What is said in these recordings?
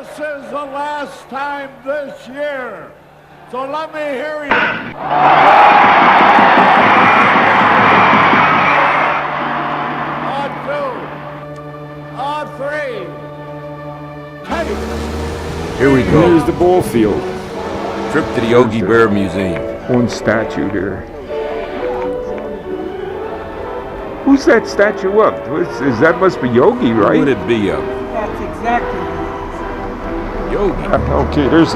This is the last time this year. So let me hear you. On two. On three. Take. Here we go. Here's the ball field. Trip to the Yogi Berra Museum. One statue there. Who's that statue of? That must be Yogi, Who right? would it be of? That's exactly Yogi. Okay, there's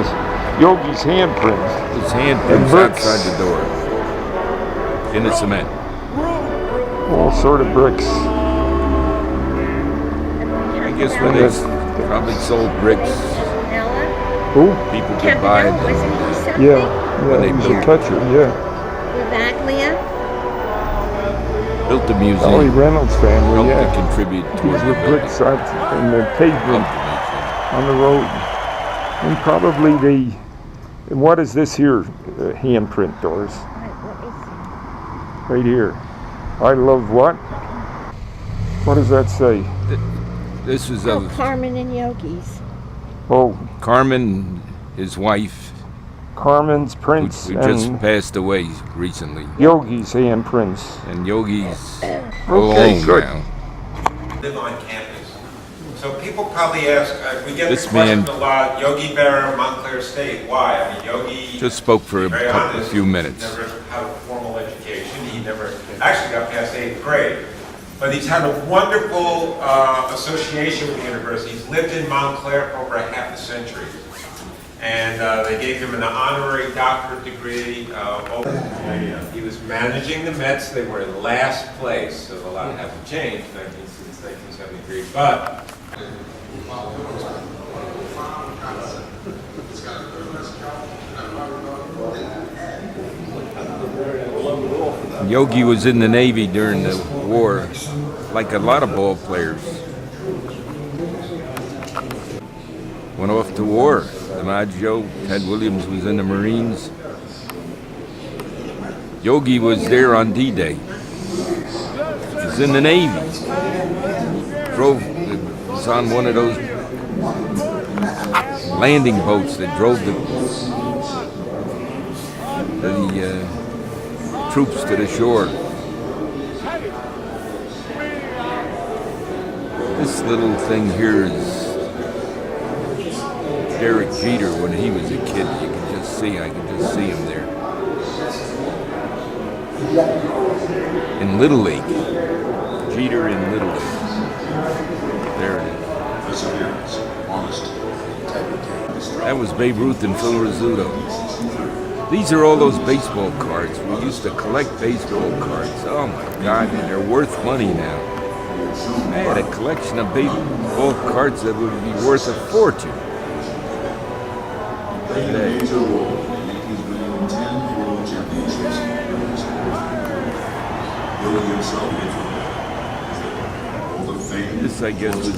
Yogi's handprint. His handprints bricks. outside the door. In the cement. All sort of bricks. I guess when they probably sold bricks, Who? people could buy them. Wasn't he something? Yeah, they he's a built- catcher, yeah. Lavaglia? Built the Howie museum. Reynolds family, Helped to yeah. contribute These towards the were building. bricks and the pavement on the road. And probably what is this here handprint, Doris? Right here. I love what? What does that say? This was Oh, of Carmen and Yogi's. Oh, Carmen, his wife, Carmen's who prints just and passed away recently. Yogi's handprints. And Yogi's Okay, alone good. now. Live on campus. So people probably ask, we get This the question man- a lot, Yogi Berra, Mountclair State, why? I mean, Yogi, Just spoke for a very honest, few minutes. never had a formal education. He never actually got past 8th grade. But he's had a wonderful association with the university. He's lived in Mountclair for over a half a century. And they gave him an honorary doctorate degree. He was managing the Mets. They were in last place, so a lot hasn't changed since 1973. But Yogi was in the Navy during the war, like a lot of ball players. Went off to war. DiMaggio, Ted Williams was in the Marines. Yogi was there on D-Day. He was in the Navy. Was on one of those landing boats that drove the troops to the shore. This little thing here is Derek Jeter when he was a kid. You can just see, I can just see him there. In Little League. Jeter in Little League. There it is. That was Babe Ruth and Phil Rizzuto. These are all those baseball cards. We used to collect baseball cards. Oh my God, and they're worth money now. I had a collection of baseball cards that would be worth a fortune. Today. This, I guess, was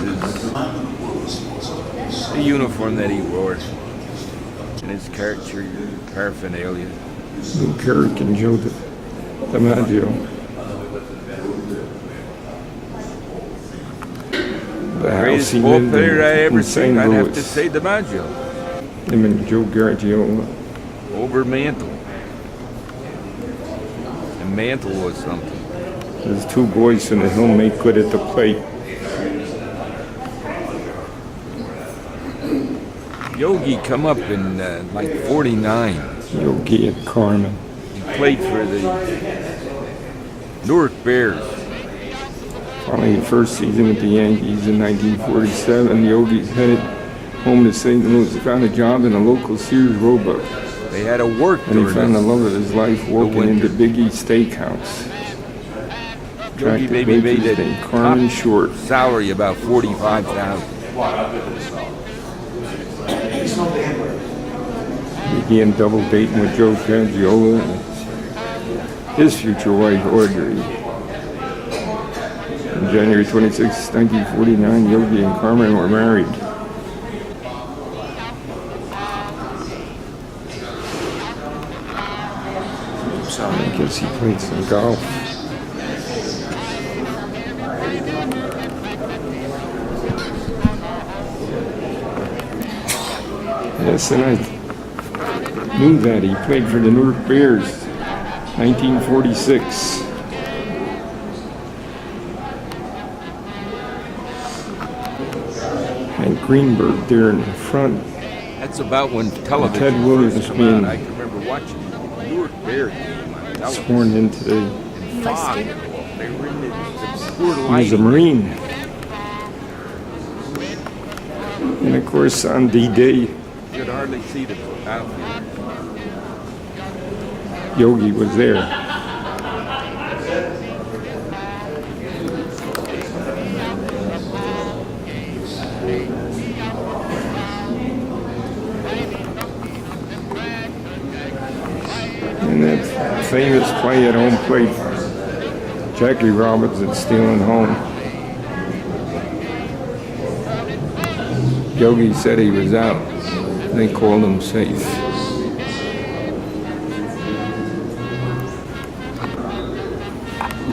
the uniform that he wore and his character paraphernalia. Lou Carrick and Joe DiMaggio. The house Greatest he ball lived player I in ever St. seen, I'd have to Louis. say DiMaggio. Him and Joe Garagiola. Over Mantle. And Mantle was something. There's two boys in the hill make good at the plate. Yogi come up in like 49. Yogi and Carmen. He played for the Newark Bears. Finally, the first season with the Yankees in 1947, Yogi's headed home to St. Louis. Found a job in a local Sears Roebuck. They had to work And he during found the this. love of his life working in the Big E Steakhouse. Yogi Attractive maybe made waitress it named Carmen Short. salary about $45,000. Began double dating with Joe Garagiola and his future wife, Audrey. On January 26, 1949, Yogi and Carmen were married. I guess he played some golf. Yes, and I knew that. He played for the Newark Bears, 1946. And Greenberg there in the front. That's about when television Ted Williams first came being out. I can remember watching the Newark Bear game on television. Sworn in today. In fog and all. They were in the poor He was a lighting. Marine. And of course, on D-Day, You could hardly see the outfield. Yogi was there. And that famous play at home plate, Jackie Robinson stealing home. Yogi said he was out. They called him safe.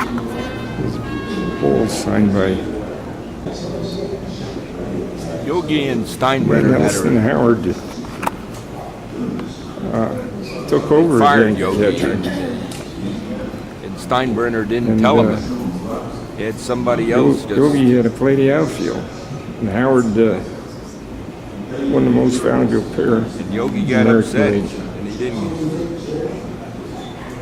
His ball signed by Yogi and Steinbrenner had Nelson a Howard. Took over fired again. Yogi. And Steinbrenner didn't And, tell him. He had somebody else just... Yogi had to play the outfield. And Howard won the most valuable player. And Yogi got American upset, League. and he didn't.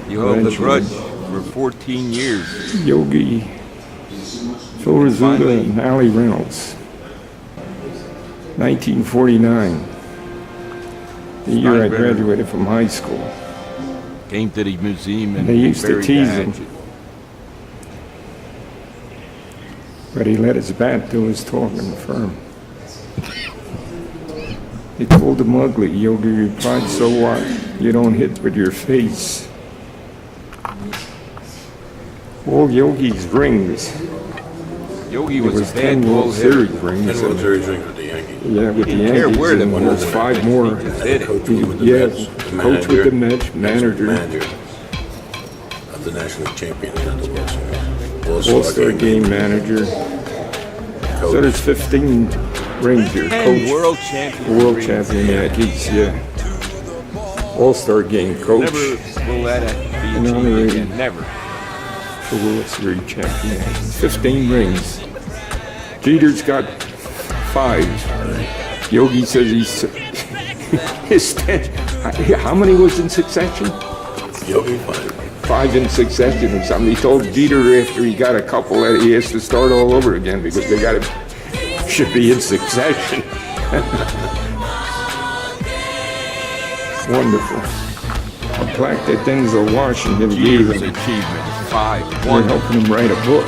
He held the Eventually. grudge for 14 years. Yogi, Phil Rizzuto, Finally. and Allie Reynolds. 1949. The year I Steinbrenner. graduated from high school. Came to the museum and They used to buried tease the him. hatchet. But he let his bat do his talking firm. They called him ugly. Yogi replied, "So what? You don't hit with your face." All Yogi's rings. Yogi There was was a 10 bad World ball hitter. Series rings. And World Series rings with the Yankees. Yeah, with the Didn't care Yankees. where the And ball there's went. 5 more. He just hit it. Coach with the Yeah, Mets, the coach with the Mets, manager. manager of the National League champions at the World Series. All-Star game manager. So there's 15 rings here. And Coach, world champion. world champion Yankees, yeah. All-Star game coach. Never will that be And achieved honorary. again. Never. The World Series champion. 15 rings. Jeter's got 5. Yogi says his how many was in succession? Yogi five. 5 in succession or something. He told Jeter after he got a couple that he has to start all over again because they got to should be in succession. Wonderful. A plaque that Denzel Washington gave Jeter's him. achievement. 5. We're 1. helping him write a book.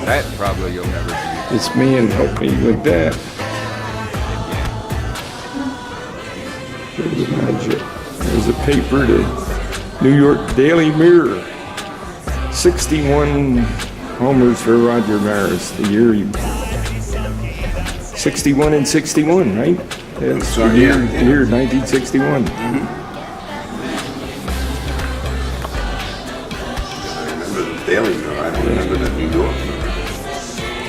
That probably you'll never do. This man helped me with that. There's a paper, the New York Daily Mirror. 61 homers for Roger Maris. The year he 61 and 61, right? That's the Sorry, year, yeah. year 1961. I remember the Daily Mirror. I don't remember the New York Mirror.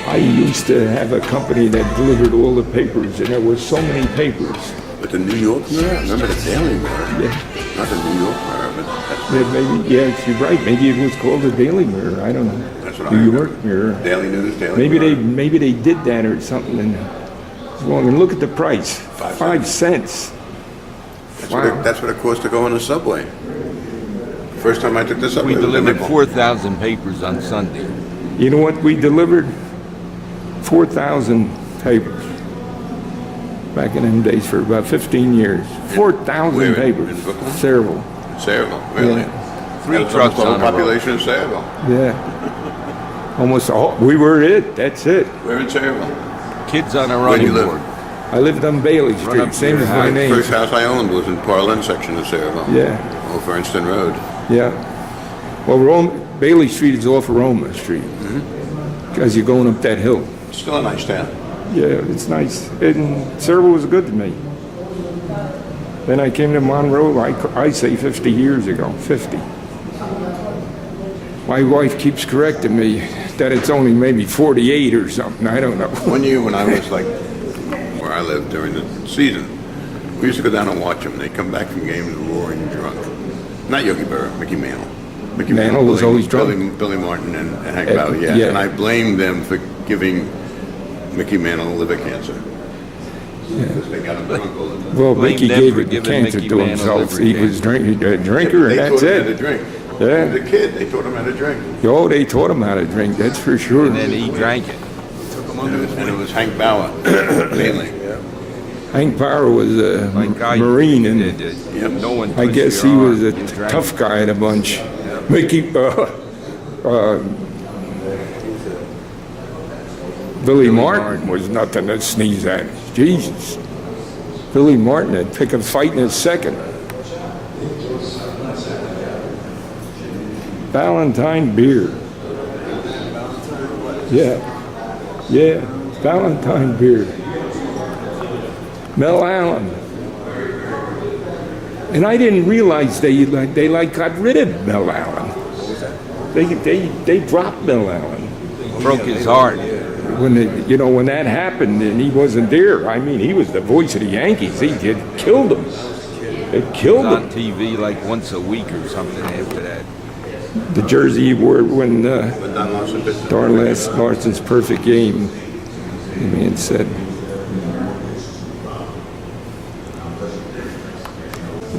I used to have a company that delivered all the papers, and there was so many papers. But the New York Mirror? I remember the Daily Mirror. Yeah. Not the New York Mirror, but that's You're right. Maybe it was called the Daily Mirror. I don't know. That's what I New remember. York Mirror. Daily News, Daily Maybe Mirror. they did that or something. And well, and look at the price. 5 cents. That's what it cost to go on the subway. First time I took the subway. We it was a delivered nickel. 4,000 papers on Sunday. You know what we delivered? 4,000 papers. Back in them days for about 15 years. 4,000 Where, in papers. Brooklyn? Cedarville. Sayreville, really? Yeah. 3 That was trucks almost all on the a roll. population in Sayreville. Yeah. Almost all. We were it. That's it. We're in Sayreville. Kids on a Where do you running live? board. I lived on Bailey Run Street. up to Same your as my house. name. First house I owned was in Parlin section of Sayreville. Yeah. Off Ernston Road. Yeah. Well, Bailey Street is off of Roma Street. Because you're going up that hill. Still a nice town. Yeah, it's nice. And Cedarville was good to me. Then I came to Monroe, I say 50 years ago, 50. My wife keeps correcting me that it's only maybe 48 or something. I don't know. One year when I was like, where I lived during the season. We used to go down and watch them. They'd come back from games roaring drunk. Not Yogi Berra, Mickey Mantle. Mickey Mantle was always drunk. Billy Martin and Hank Bauer, yeah. And I blamed them for giving Mickey Mantle liver cancer. Because they got him drunk all the time. Well, Blame Mickey them gave for it giving cancer Mickey to Mantle himself. liver He cancer. was a drinker, They and taught that's him how to it. drink. Yeah. As a kid, they taught him how to drink. Oh, they taught him how to drink, that's for sure. And then he drank it. And it was Hank Bauer, mainly. Hank Bauer was a Like I Marine, and did. No one I twisted guess your he was arm. a You drank tough it. guy of the bunch. Mickey, Billy Martin was nothing to sneeze at. Jesus. Billy Martin would pick a fight in a second. Valentine beer. Yeah, Valentine beer. Mel Allen. And I didn't realize they got rid of Mel Allen. They dropped Mel Allen. Broke his heart. When that happened and he wasn't there, I mean, he was the voice of the Yankees. They killed him. They He killed was on him. TV like once a week or something after that. The jersey he wore when But Don Larson bit Larson's perfect game, the man said.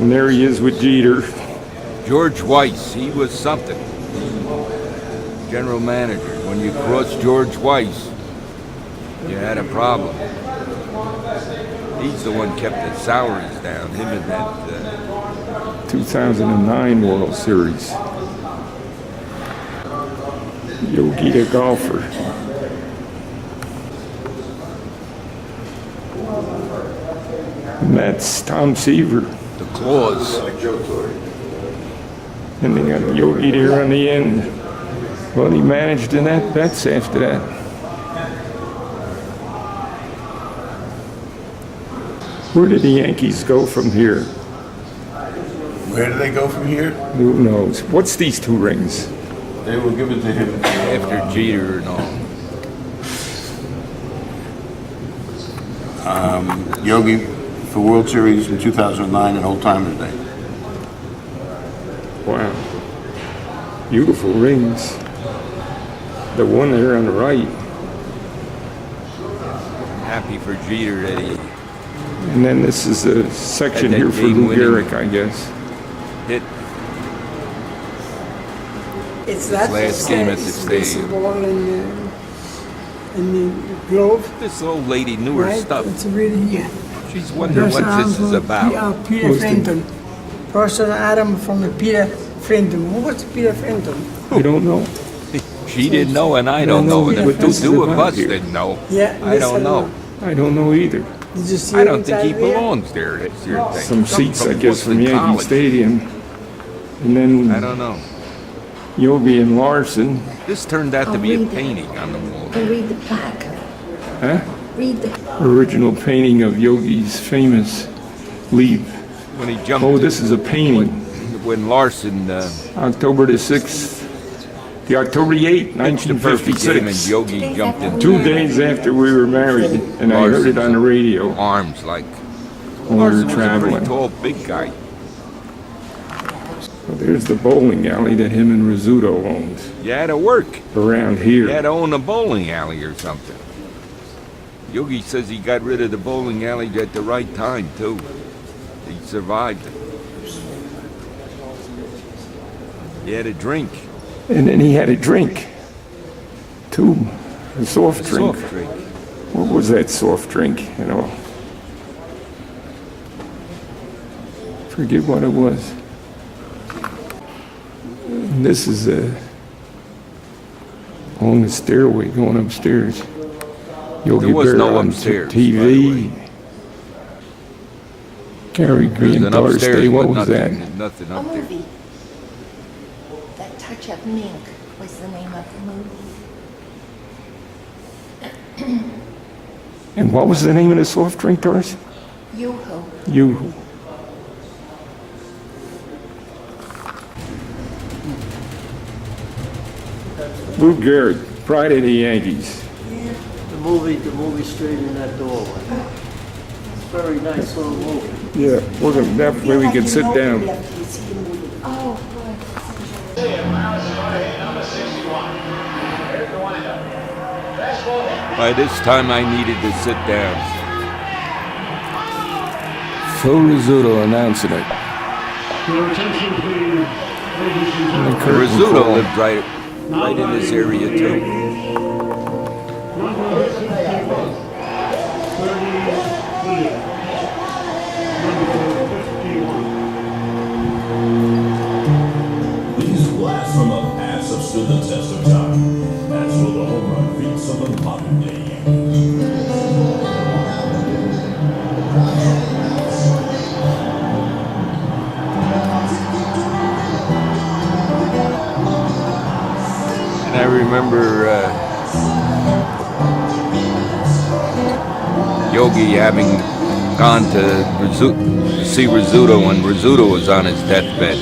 And there he is with Jeter. George Weiss, he was something. General manager. When you crossed George Weiss, you had a problem. He's the one kept the salaries down. Him and that. 2009 World Series. Yogi the golfer. And that's Tom Seaver. The claws. like Joe Torre. And they got Yogi there on the end. Well, he managed in that bets after that. Where did the Yankees go from here? Where do they go from here? Who knows? What's these two rings? They will give it to him. After Jeter and all. Yogi for World Series in 2009 and Old Timers Day. Wow. Beautiful rings. The one there on the right. Happy for Jeter that he And then this is a section Had that here for Lou game-winning- Gehrig, I guess. hit. It's that Last game at the stadium. baseball and the glove, This old lady knew her right? stuff. It's really She's wondering what this is about. Peter Who's the- Fenton. Person Adam from the Peter Fenton. Who was Peter Fenton? I don't know. She didn't know, and I don't know know. And what if the this is two of about us here. didn't know, Yeah, I don't know. I don't know either. Did you see I him don't think he inside there? belongs there. That's your thing. Some Something seats, I guess, from Boston Yankee College. Stadium. And I then don't know. Yogi and Larson. This turned out to I'll be a read it. painting on the wall. And read the plaque. Huh? Read the. Original painting of Yogi's famous leap. When he jumped. Oh, this is a painting. When Larson October the 6th. The October 8th, pitched the perfect game and 1956. Yogi jumped in 2 days after we were married, and I heard it on the radio arms like when we Larson were was a pretty traveling. tall, big guy. Well, there's the bowling alley that him and Rizzuto owned You had to work. around You had here. to own a bowling alley or something. Yogi says he got rid of the bowling alley at the right time, too. He survived it. He had a drink. And then he had a drink, too, a soft drink. Soft drink. What was that soft drink, you know? Forget what it was. And this is on the stairway going upstairs. Yogi There was Berra no on upstairs, TV. Gary There's Green, an Doris upstairs, Day, what but was nothing, that? nothing A up there. movie. That Touch of Mink was the name of the movie. And what was the name of the soft drink, Doris? Yoo-hoo. You. Lou Gehrig, pride of the Yankees. The movie straight in that doorway. very nice little movie. Yeah, we're gonna, that way we can sit down. Oh, By this time, I needed to sit down. Phil Rizzuto announcing it. Your attention, please. Ladies and gentlemen. Rizzuto lived right in this area too. Number 68, 30 Williams. Number 51. These blasts from the past have stood the test of time. As will the home run feats of the modern day Yankees. And I remember Yogi having gone to see Rizzuto when Rizzuto was on his deathbed.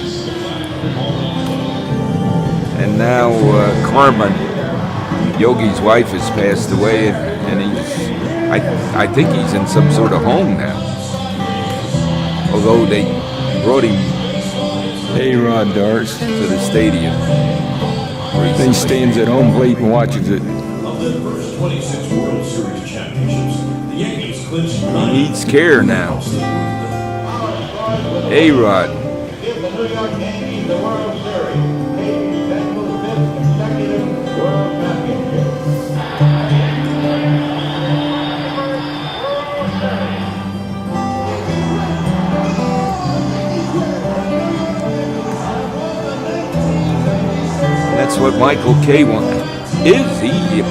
And now Carmen, Yogi's wife, has passed away, and I think he's in some sort of home now. Although they brought him A-Rod Dars. to the stadium. He stands at home late and watches it. Of their first 26 World Series championships, the Yankees clinched 9. He needs care now. A-Rod. Give the New York Yankees the World Series. Yankees take the 5th consecutive World Championship. That's what Michael K.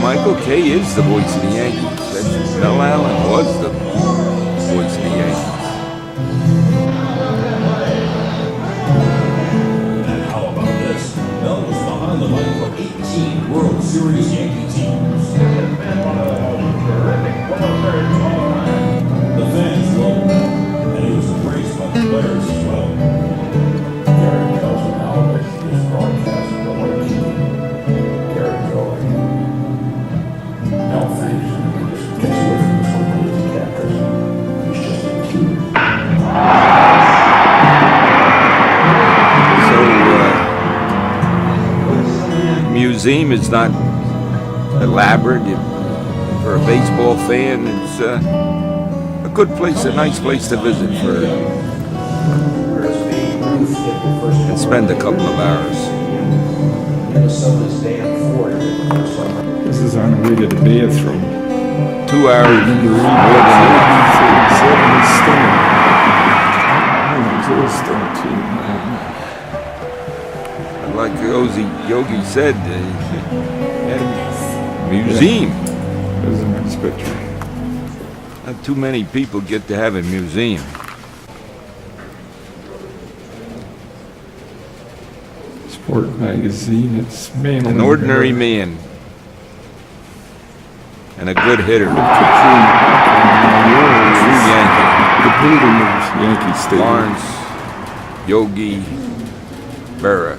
Michael K. is the voice of the Yankees. Mel Allen was the voice of the Yankees. And how about this? Bell was behind the mic for 18 World Series Yankee teams. The fans loved him, and he was embraced by the players as well. Gary tells him how this broadcast the way he Gary Joey. No thanks. He just gets away from the football as he captures him. He's just a cute. So, museum is not elaborate. For a baseball fan, it's a good place, a nice place to visit and spend a couple of hours. This is on the way to the bathroom. 2 hours is more than enough. Like Yogi said, museum. There's a nice picture. Not too many people get to have a museum. Sport magazine. It's man. An ordinary man. And a good hitter. True Yankee. The building of Yankee Stadium. Lawrence Yogi Berra.